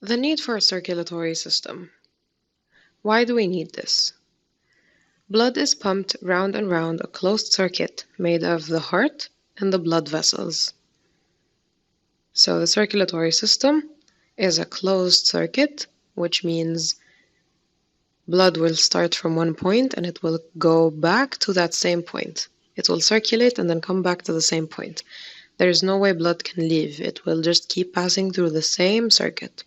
The need for a circulatory system. Why do we need this? Blood is pumped round and round a closed circuit made of the heart and the blood vessels. So the circulatory system is a closed circuit, which means blood will start from one point and it will go back to that same point. It will circulate and then come back to the same point. There is no way blood can leave. It will just keep passing through the same circuit.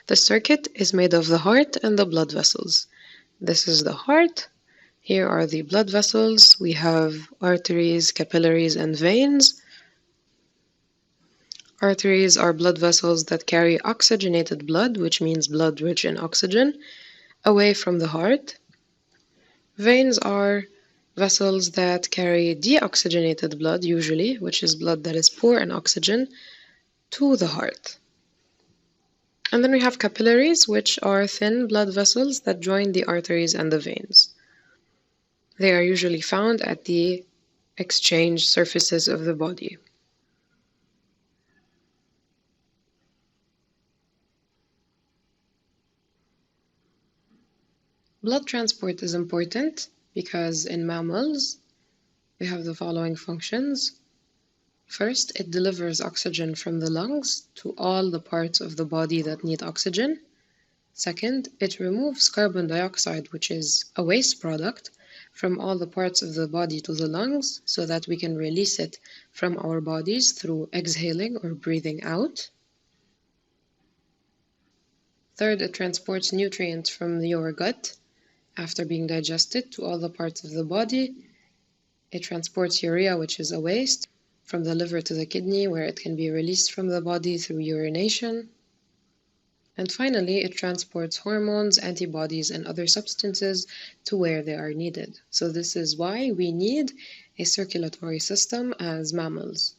The circuit is made of the heart and the blood vessels. This is the heart. Here are the blood vessels. We have arteries, capillaries, and veins. Arteries are blood vessels that carry oxygenated blood, which means blood rich in oxygen, away from the heart. Veins are vessels that carry deoxygenated blood, usually, which is blood that is poor in oxygen, to the heart. And then we have capillaries, which are thin blood vessels that join the arteries and the veins. They are usually found at the exchange surfaces of the body. Blood transport is important because in mammals, we have the following functions. First, it delivers oxygen from the lungs to all the parts of the body that need oxygen. Second, it removes carbon dioxide, which is a waste product, from all the parts of the body to the lungs so that we can release it from our bodies through exhaling or breathing out. Third, it transports nutrients from your gut after being digested to all the parts of the body. It transports urea, which is a waste, from the liver to the kidney, where it can be released from the body through urination. And finally, it transports hormones, antibodies, and other substances to where they are needed. So this is why we need a circulatory system as mammals.